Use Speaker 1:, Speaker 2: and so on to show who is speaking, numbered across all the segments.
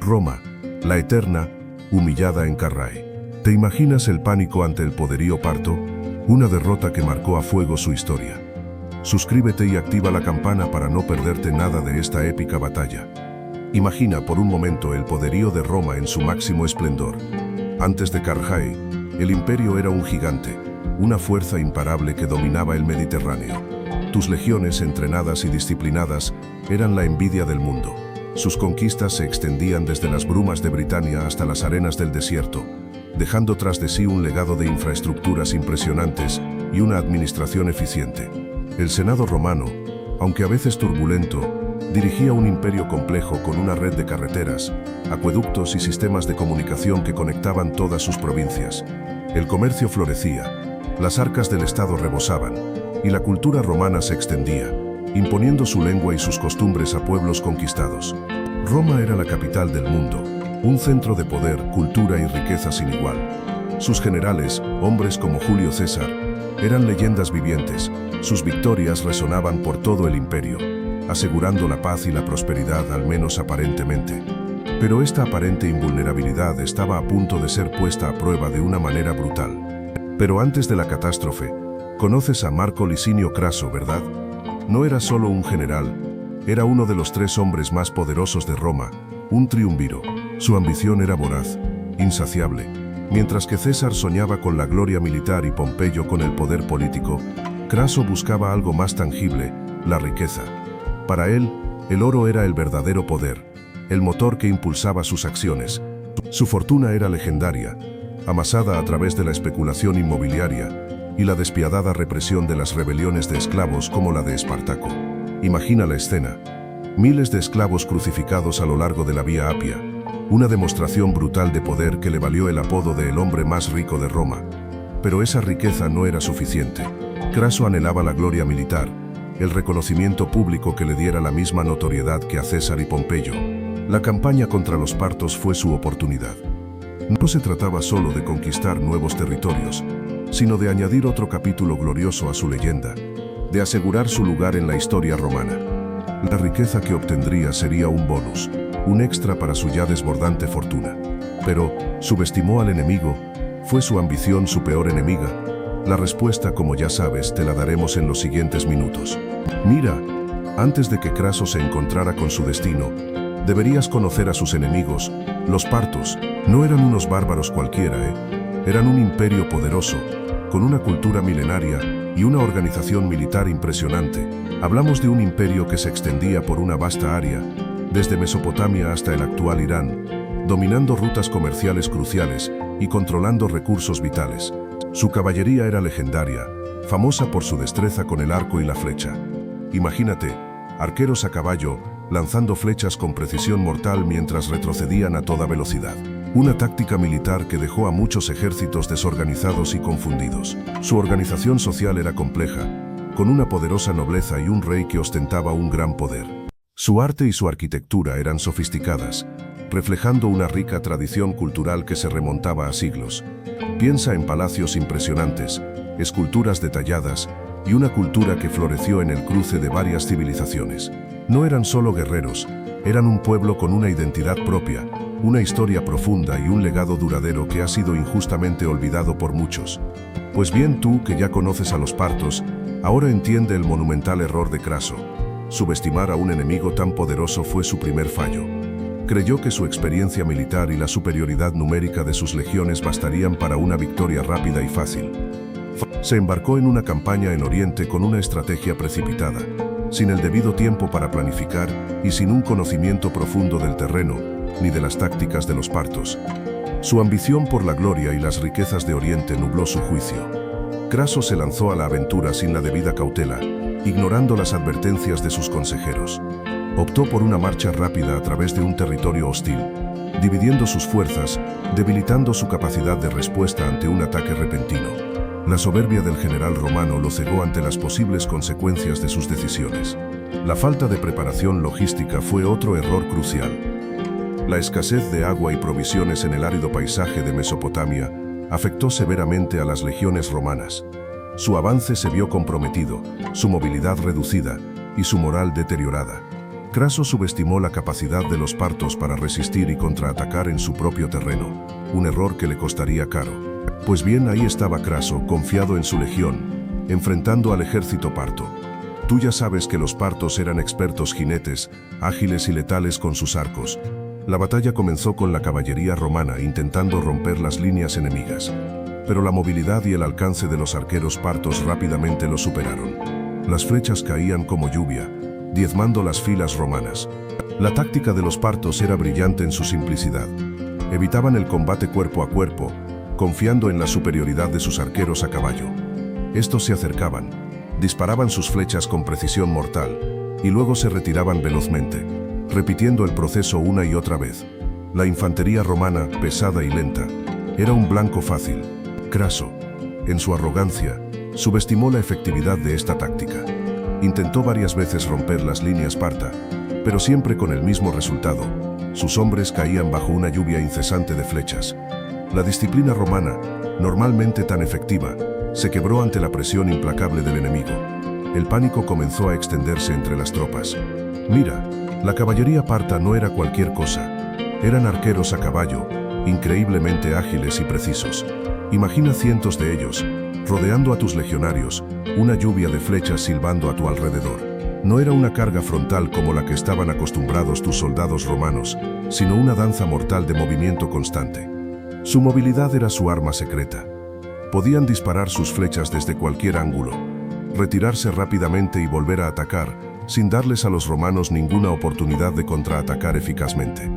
Speaker 1: Roma, la eterna, humillada en Carrae. ¿Te imaginas el pánico ante el poderío parto? Una derrota que marcó a fuego su historia. Suscríbete y activa la campana para no perderte nada de esta épica batalla. Imagina por un momento el poderío de Roma en su máximo esplendor. Antes de Carrae, el imperio era un gigante, una fuerza imparable que dominaba el Mediterráneo. Tus legiones, entrenadas y disciplinadas, eran la envidia del mundo. Sus conquistas se extendían desde las brumas de Britania hasta las arenas del desierto, dejando tras de sí un legado de infraestructuras impresionantes y una administración eficiente. El Senado romano, aunque a veces turbulento, dirigía un imperio complejo con una red de carreteras, acueductos y sistemas de comunicación que conectaban todas sus provincias. El comercio florecía, las arcas del Estado rebosaban, y la cultura romana se extendía, imponiendo su lengua y sus costumbres a pueblos conquistados. Roma era la capital del mundo, un centro de poder, cultura y riqueza sin igual. Sus generales, hombres como Julio César, eran leyendas vivientes. Sus victorias resonaban por todo el imperio, asegurando la paz y la prosperidad, al menos aparentemente. Pero esta aparente invulnerabilidad estaba a punto de ser puesta a prueba de una manera brutal. Pero antes de la catástrofe, conoces a Marco Licinio Craso, ¿verdad? No era solo un general, era uno de los 3 hombres más poderosos de Roma, un triunviro. Su ambición era voraz, insaciable. Mientras que César soñaba con la gloria militar y Pompeyo con el poder político, Craso buscaba algo más tangible, la riqueza. Para él, el oro era el verdadero poder, el motor que impulsaba sus acciones. Su fortuna era legendaria, amasada a través de la especulación inmobiliaria y la despiadada represión de las rebeliones de esclavos como la de Espartaco. Imagina la escena. Miles de esclavos crucificados a lo largo de la Vía Apia, una demostración brutal de poder que le valió el apodo de el hombre más rico de Roma. Pero esa riqueza no era suficiente. Craso anhelaba la gloria militar, el reconocimiento público que le diera la misma notoriedad que a César y Pompeyo. La campaña contra los partos fue su oportunidad. No se trataba solo de conquistar nuevos territorios, sino de añadir otro capítulo glorioso a su leyenda, de asegurar su lugar en la historia romana. La riqueza que obtendría sería un bonus, un extra para su ya desbordante fortuna. Pero subestimó al enemigo. ¿Fue su ambición su peor enemiga? La respuesta, como ya sabes, te la daremos en los siguientes minutos. Mira, antes de que Craso se encontrara con su destino, deberías conocer a sus enemigos, los partos. No eran unos bárbaros cualquiera, Eran un imperio poderoso, con una cultura milenaria y una organización militar impresionante. Hablamos de un imperio que se extendía por una vasta área, desde Mesopotamia hasta el actual Irán, dominando rutas comerciales cruciales y controlando recursos vitales. Su caballería era legendaria, famosa por su destreza con el arco y la flecha. Imagínate, arqueros a caballo, lanzando flechas con precisión mortal mientras retrocedían a toda velocidad. Una táctica militar que dejó a muchos ejércitos desorganizados y confundidos. Su organización social era compleja, con una poderosa nobleza y un rey que ostentaba un gran poder. Su arte y su arquitectura eran sofisticadas, reflejando una rica tradición cultural que se remontaba a siglos. Piensa en palacios impresionantes, esculturas detalladas y una cultura que floreció en el cruce de varias civilizaciones. No eran solo guerreros, eran un pueblo con una identidad propia, una historia profunda y un legado duradero que ha sido injustamente olvidado por muchos. Pues bien, tú, que ya conoces a los partos, ahora entiende el monumental error de Craso. Subestimar a un enemigo tan poderoso fue su primer fallo. Creyó que su experiencia militar y la superioridad numérica de sus legiones bastarían para una victoria rápida y fácil. Se embarcó en una campaña en Oriente con una estrategia precipitada, sin el debido tiempo para planificar y sin un conocimiento profundo del terreno, ni de las tácticas de los partos. Su ambición por la gloria y las riquezas de Oriente nubló su juicio. Craso se lanzó a la aventura sin la debida cautela, ignorando las advertencias de sus consejeros. Optó por una marcha rápida a través de un territorio hostil, dividiendo sus fuerzas, debilitando su capacidad de respuesta ante un ataque repentino. La soberbia del general romano lo cegó ante las posibles consecuencias de sus decisiones. La falta de preparación logística fue otro error crucial. La escasez de agua y provisiones en el árido paisaje de Mesopotamia afectó severamente a las legiones romanas. Su avance se vio comprometido, su movilidad reducida y su moral deteriorada. Craso subestimó la capacidad de los partos para resistir y contraatacar en su propio terreno, un error que le costaría caro. Pues bien, ahí estaba Craso, confiado en su legión, enfrentando al ejército parto. Tú ya sabes que los partos eran expertos jinetes, ágiles y letales con sus arcos. La batalla comenzó con la caballería romana intentando romper las líneas enemigas, pero la movilidad y el alcance de los arqueros partos rápidamente los superaron. Las flechas caían como lluvia, diezmando las filas romanas. La táctica de los partos era brillante en su simplicidad. Evitaban el combate cuerpo a cuerpo, confiando en la superioridad de sus arqueros a caballo. Estos se acercaban, disparaban sus flechas con precisión mortal, y luego se retiraban velozmente, repitiendo el proceso una y otra vez. La infantería romana, pesada y lenta, era un blanco fácil. Craso, en su arrogancia, subestimó la efectividad de esta táctica. Intentó varias veces romper las líneas parta, pero siempre con el mismo resultado. Sus hombres caían bajo una lluvia incesante de flechas. La disciplina romana, normalmente tan efectiva, se quebró ante la presión implacable del enemigo. El pánico comenzó a extenderse entre las tropas. Mira, la caballería parta no era cualquier cosa. Eran arqueros a caballo, increíblemente ágiles y precisos. Imagina cientos de ellos, rodeando a tus legionarios, una lluvia de flechas silbando a tu alrededor. No era una carga frontal como la que estaban acostumbrados tus soldados romanos, sino una danza mortal de movimiento constante. Su movilidad era su arma secreta. Podían disparar sus flechas desde cualquier ángulo, retirarse rápidamente y volver a atacar, sin darles a los romanos ninguna oportunidad de contraatacar eficazmente.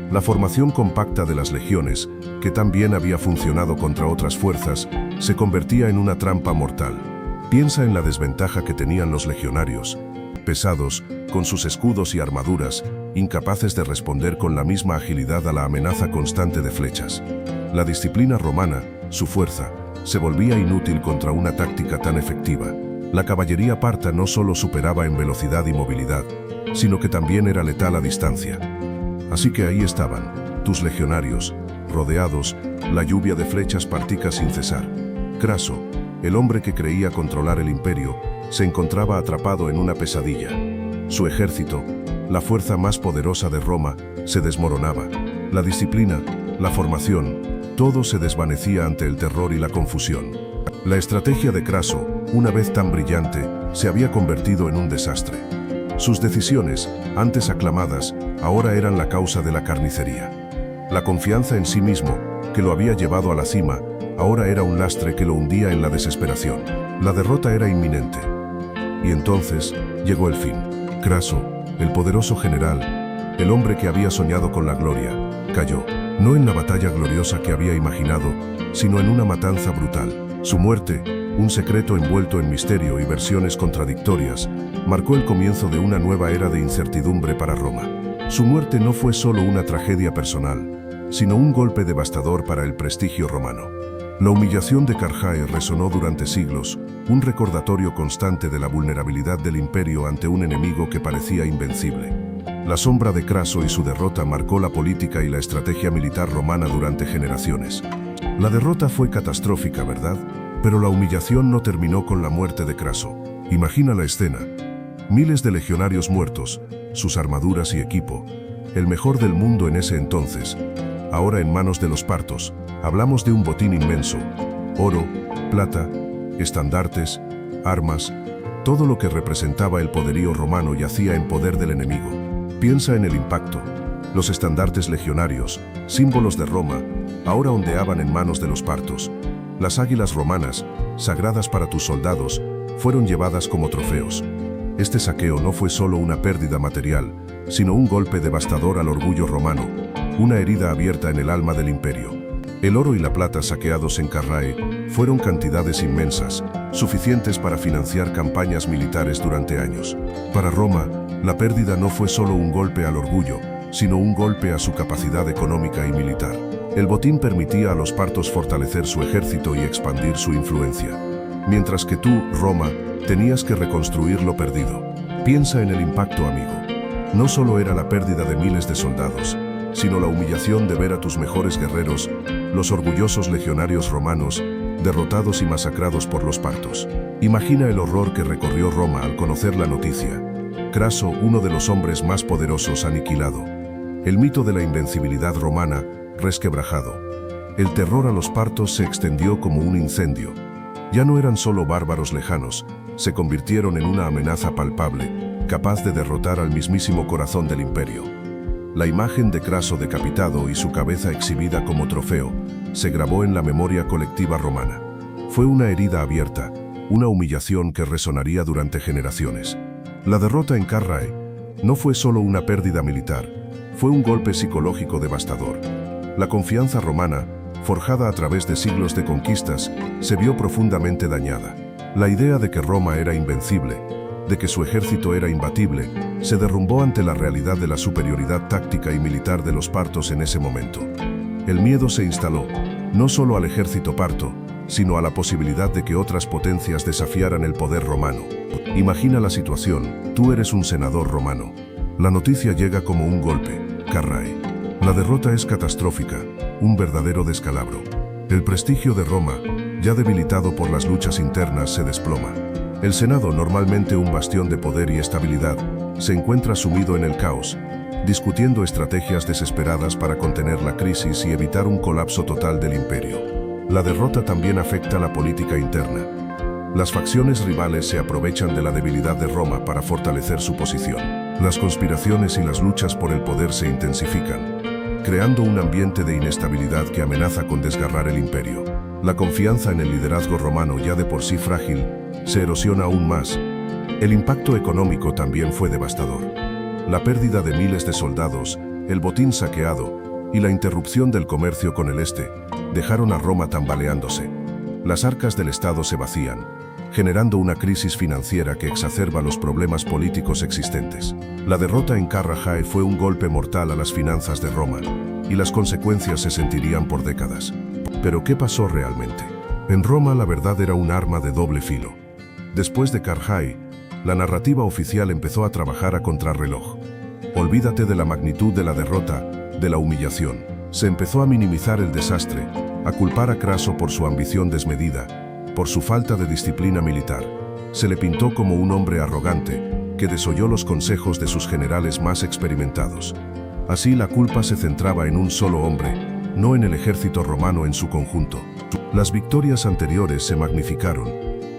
Speaker 1: La formación compacta de las legiones, que tan bien había funcionado contra otras fuerzas, se convertía en una trampa mortal. Piensa en la desventaja que tenían los legionarios, pesados, con sus escudos y armaduras, incapaces de responder con la misma agilidad a la amenaza constante de flechas. La disciplina romana, su fuerza, se volvía inútil contra una táctica tan efectiva. La caballería parta no solo superaba en velocidad y movilidad, sino que también era letal a distancia. Así que ahí estaban, tus legionarios, rodeados, la lluvia de flechas partía sin cesar. Craso, el hombre que creía controlar el imperio, se encontraba atrapado en una pesadilla. Su ejército, la fuerza más poderosa de Roma, se desmoronaba. La disciplina, la formación, todo se desvanecía ante el terror y la confusión. La estrategia de Craso, una vez tan brillante, se había convertido en un desastre. Sus decisiones, antes aclamadas, ahora eran la causa de la carnicería. La confianza en sí mismo, que lo había llevado a la cima, ahora era un lastre que lo hundía en la desesperación. La derrota era inminente. Y entonces llegó el fin. Craso, el poderoso general, el hombre que había soñado con la gloria, cayó, no en la batalla gloriosa que había imaginado, sino en una matanza brutal. Su muerte, un secreto envuelto en misterio y versiones contradictorias, marcó el comienzo de una nueva era de incertidumbre para Roma. Su muerte no fue solo una tragedia personal, sino un golpe devastador para el prestigio romano. La humillación de Carrhae resonó durante siglos, un recordatorio constante de la vulnerabilidad del imperio ante un enemigo que parecía invencible. La sombra de Craso y su derrota marcó la política y la estrategia militar romana durante generaciones. La derrota fue catastrófica, ¿verdad? Pero la humillación no terminó con la muerte de Craso. Imagina la escena. Miles de legionarios muertos, sus armaduras y equipo, el mejor del mundo en ese entonces, ahora en manos de los partos. Hablamos de un botín inmenso: oro, plata, estandartes, armas, todo lo que representaba el poderío romano yacía en poder del enemigo. Piensa en el impacto. Los estandartes legionarios, símbolos de Roma, ahora ondeaban en manos de los partos. Las águilas romanas, sagradas para tus soldados, fueron llevadas como trofeos. Este saqueo no fue solo una pérdida material, sino un golpe devastador al orgullo romano, una herida abierta en el alma del imperio. El oro y la plata saqueados en Carrhae fueron cantidades inmensas, suficientes para financiar campañas militares durante años. Para Roma, la pérdida no fue solo un golpe al orgullo, sino un golpe a su capacidad económica y militar. El botín permitía a los partos fortalecer su ejército y expandir su influencia, mientras que tú, Roma, tenías que reconstruir lo perdido. Piensa en el impacto, amigo. No solo era la pérdida de miles de soldados, sino la humillación de ver a tus mejores guerreros, los orgullosos legionarios romanos, derrotados y masacrados por los partos. Imagina el horror que recorrió Roma al conocer la noticia. Craso, uno de los hombres más poderosos, aniquilado. El mito de la invencibilidad romana, resquebrajado. El terror a los partos se extendió como un incendio. Ya no eran solo bárbaros lejanos, se convirtieron en una amenaza palpable, capaz de derrotar al mismísimo corazón del imperio. La imagen de Craso decapitado y su cabeza exhibida como trofeo se grabó en la memoria colectiva romana. Fue una herida abierta, una humillación que resonaría durante generaciones. La derrota en Carrhae no fue solo una pérdida militar, fue un golpe psicológico devastador. La confianza romana, forjada a través de siglos de conquistas, se vio profundamente dañada. La idea de que Roma era invencible, de que su ejército era imbatible, se derrumbó ante la realidad de la superioridad táctica y militar de los partos en ese momento. El miedo se instaló, no solo al ejército parto, sino a la posibilidad de que otras potencias desafiaran el poder romano. Imagina la situación, tú eres un senador romano. La noticia llega como un golpe, Carrhae. La derrota es catastrófica, un verdadero descalabro. El prestigio de Roma, ya debilitado por las luchas internas, se desploma. El Senado, normalmente un bastión de poder y estabilidad, se encuentra sumido en el caos, discutiendo estrategias desesperadas para contener la crisis y evitar un colapso total del imperio. La derrota también afecta a la política interna. Las facciones rivales se aprovechan de la debilidad de Roma para fortalecer su posición. Las conspiraciones y las luchas por el poder se intensifican, creando un ambiente de inestabilidad que amenaza con desgarrar el imperio. La confianza en el liderazgo romano, ya de por sí frágil, se erosiona aún más. El impacto económico también fue devastador. La pérdida de miles de soldados, el botín saqueado y la interrupción del comercio con el este dejaron a Roma tambaleándose. Las arcas del Estado se vacían, generando una crisis financiera que exacerba los problemas políticos existentes. La derrota en Carrhae fue un golpe mortal a las finanzas de Roma, y las consecuencias se sentirían por décadas. Pero ¿qué pasó realmente? En Roma la verdad era un arma de doble filo. Después de Carrhae, la narrativa oficial empezó a trabajar a contrarreloj. Olvídate de la magnitud de la derrota, de la humillación. Se empezó a minimizar el desastre, a culpar a Craso por su ambición desmedida, por su falta de disciplina militar. Se le pintó como un hombre arrogante, que desoyó los consejos de sus generales más experimentados. Así la culpa se centraba en un solo hombre, no en el ejército romano en su conjunto. Las victorias anteriores se magnificaron,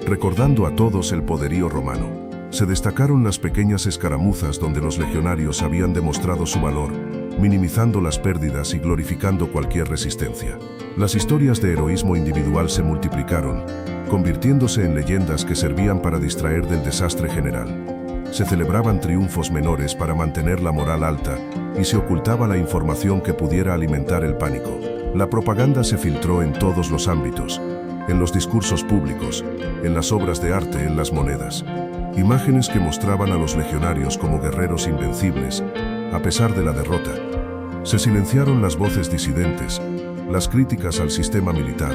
Speaker 1: recordando a todos el poderío romano. Se destacaron las pequeñas escaramuzas donde los legionarios habían demostrado su valor, minimizando las pérdidas y glorificando cualquier resistencia. Las historias de heroísmo individual se multiplicaron, convirtiéndose en leyendas que servían para distraer del desastre general. Se celebraban triunfos menores para mantener la moral alta y se ocultaba la información que pudiera alimentar el pánico. La propaganda se filtró en todos los ámbitos, en los discursos públicos, en las obras de arte, en las monedas. Imágenes que mostraban a los legionarios como guerreros invencibles, a pesar de la derrota. Se silenciaron las voces disidentes, las críticas al sistema militar.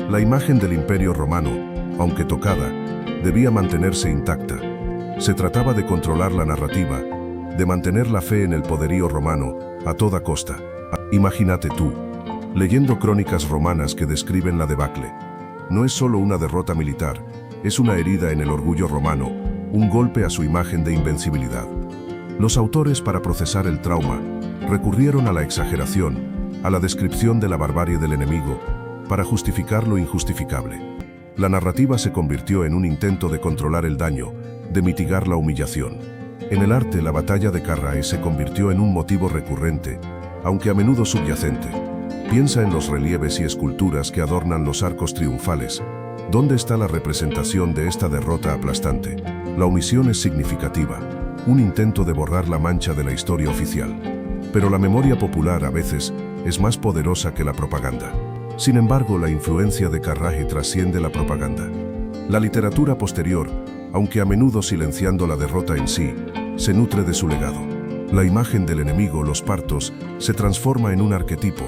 Speaker 1: La imagen del Imperio Romano, aunque tocada, debía mantenerse intacta. Se trataba de controlar la narrativa, de mantener la fe en el poderío romano a toda costa. Imagínate tú, leyendo crónicas romanas que describen la debacle. No es solo una derrota militar, es una herida en el orgullo romano, un golpe a su imagen de invencibilidad. Los autores, para procesar el trauma, recurrieron a la exageración, a la descripción de la barbarie del enemigo, para justificar lo injustificable. La narrativa se convirtió en un intento de controlar el daño, de mitigar la humillación. En el arte, la batalla de Carrhae se convirtió en un motivo recurrente, aunque a menudo subyacente. Piensa en los relieves y esculturas que adornan los arcos triunfales. ¿Dónde está la representación de esta derrota aplastante? La omisión es significativa, un intento de borrar la mancha de la historia oficial. Pero la memoria popular a veces es más poderosa que la propaganda. Sin embargo, la influencia de Carrhae trasciende la propaganda. La literatura posterior, aunque a menudo silenciando la derrota en sí, se nutre de su legado. La imagen del enemigo, los partos, se transforma en un arquetipo,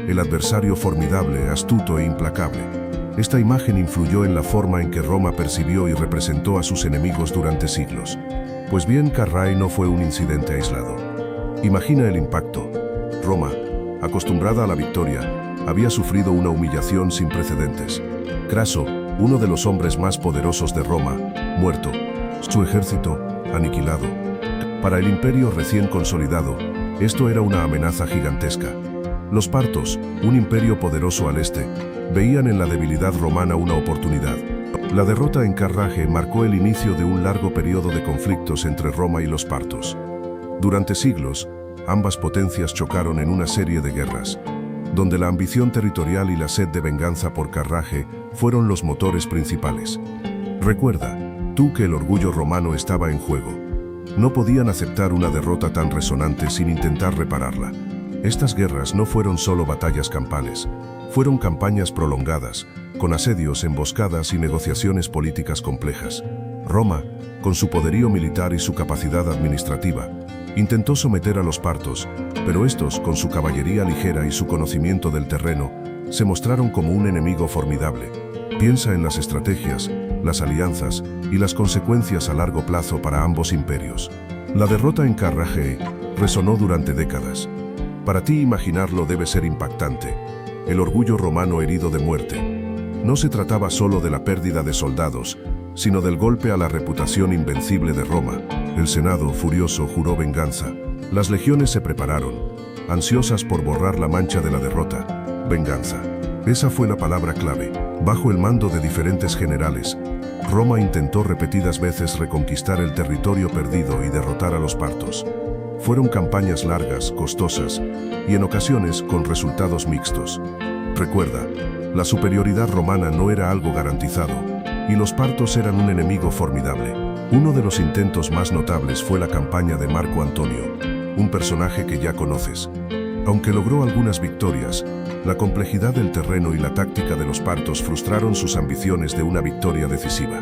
Speaker 1: el adversario formidable, astuto e implacable. Esta imagen influyó en la forma en que Roma percibió y representó a sus enemigos durante siglos. Pues bien, Carrhae no fue un incidente aislado. Imagina el impacto. Roma, acostumbrada a la victoria, había sufrido una humillación sin precedentes. Craso, uno de los hombres más poderosos de Roma, muerto. Su ejército, aniquilado. Para el imperio recién consolidado, esto era una amenaza gigantesca. Los partos, un imperio poderoso al este, veían en la debilidad romana una oportunidad. La derrota en Carraje marcó el inicio de un largo periodo de conflictos entre Roma y los partos. Durante siglos, ambas potencias chocaron en una serie de guerras, donde la ambición territorial y la sed de venganza por Carraje fueron los motores principales. Recuerda, tú, que el orgullo romano estaba en juego. No podían aceptar una derrota tan resonante sin intentar repararla. Estas guerras no fueron solo batallas campales, fueron campañas prolongadas, con asedios, emboscadas y negociaciones políticas complejas. Roma, con su poderío militar y su capacidad administrativa, intentó someter a los partos, pero estos, con su caballería ligera y su conocimiento del terreno, se mostraron como un enemigo formidable. Piensa en las estrategias, las alianzas y las consecuencias a largo plazo para ambos imperios. La derrota en Carraje resonó durante décadas. Para ti imaginarlo debe ser impactante. El orgullo romano herido de muerte. No se trataba solo de la pérdida de soldados, sino del golpe a la reputación invencible de Roma. El Senado, furioso, juró venganza. Las legiones se prepararon, ansiosas por borrar la mancha de la derrota. Venganza. Esa fue la palabra clave. Bajo el mando de diferentes generales, Roma intentó repetidas veces reconquistar el territorio perdido y derrotar a los partos. Fueron campañas largas, costosas, y en ocasiones con resultados mixtos. Recuerda, la superioridad romana no era algo garantizado, y los partos eran un enemigo formidable. Uno de los intentos más notables fue la campaña de Marco Antonio, un personaje que ya conoces. Aunque logró algunas victorias, la complejidad del terreno y la táctica de los partos frustraron sus ambiciones de una victoria decisiva.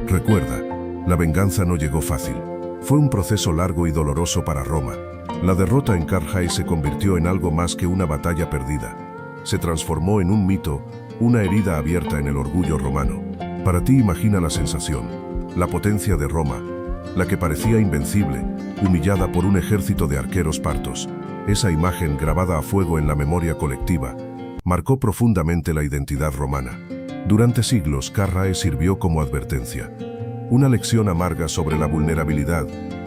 Speaker 1: Recuerda, la venganza no llegó fácil. Fue un proceso largo y doloroso para Roma. La derrota en Carrae se convirtió en algo más que una batalla perdida. Se transformó en un mito, una herida abierta en el orgullo romano. Para ti imagina la sensación, la potencia de Roma, la que parecía invencible, humillada por un ejército de arqueros partos. Esa imagen, grabada a fuego en la memoria colectiva, marcó profundamente la identidad romana. Durante siglos, Carrae sirvió como advertencia. Una lección amarga sobre la vulnerabilidad,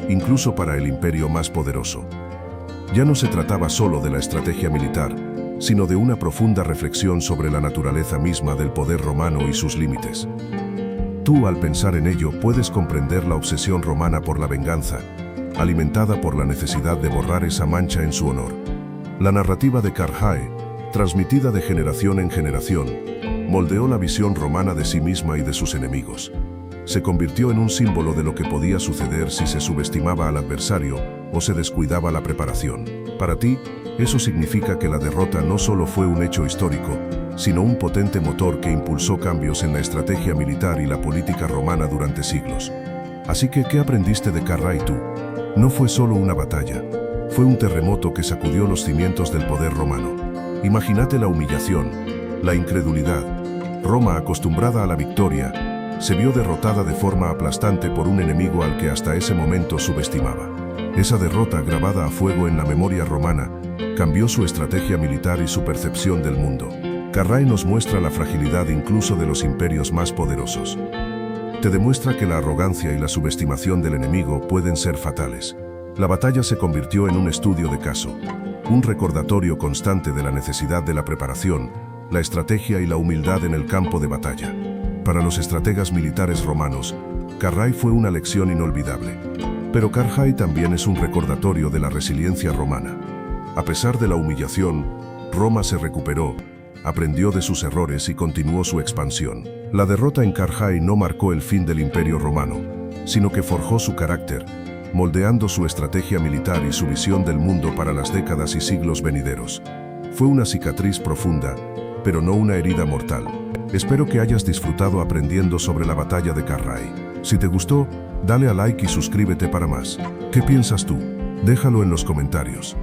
Speaker 1: incluso para el imperio más poderoso. Ya no se trataba solo de la estrategia militar, sino de una profunda reflexión sobre la naturaleza misma del poder romano y sus límites. Tú, al pensar en ello, puedes comprender la obsesión romana por la venganza, alimentada por la necesidad de borrar esa mancha en su honor. La narrativa de Carrae, transmitida de generación en generación, moldeó la visión romana de sí misma y de sus enemigos. Se convirtió en un símbolo de lo que podía suceder si se subestimaba al adversario o se descuidaba la preparación. Para ti, eso significa que la derrota no solo fue un hecho histórico, sino un potente motor que impulsó cambios en la estrategia militar y la política romana durante siglos. Así que, ¿qué aprendiste de Carrae tú? No fue solo una batalla, fue un terremoto que sacudió los cimientos del poder romano. Imagínate la humillación, la incredulidad. Roma, acostumbrada a la victoria, se vio derrotada de forma aplastante por un enemigo al que hasta ese momento subestimaba. Esa derrota, grabada a fuego en la memoria romana, cambió su estrategia militar y su percepción del mundo. Carrae nos muestra la fragilidad incluso de los imperios más poderosos. Te demuestra que la arrogancia y la subestimación del enemigo pueden ser fatales. La batalla se convirtió en un estudio de caso, un recordatorio constante de la necesidad de la preparación, la estrategia y la humildad en el campo de batalla. Para los estrategas militares romanos, Carrae fue una lección inolvidable. Pero Carrae también es un recordatorio de la resiliencia romana. A pesar de la humillación, Roma se recuperó, aprendió de sus errores y continuó su expansión. La derrota en Carrae no marcó el fin del Imperio Romano, sino que forjó su carácter, moldeando su estrategia militar y su visión del mundo para las décadas y siglos venideros. Fue una cicatriz profunda, pero no una herida mortal. Espero que hayas disfrutado aprendiendo sobre la batalla de Carrae. Si te gustó, dale a like y suscríbete para más. ¿Qué piensas tú? Déjalo en los comentarios.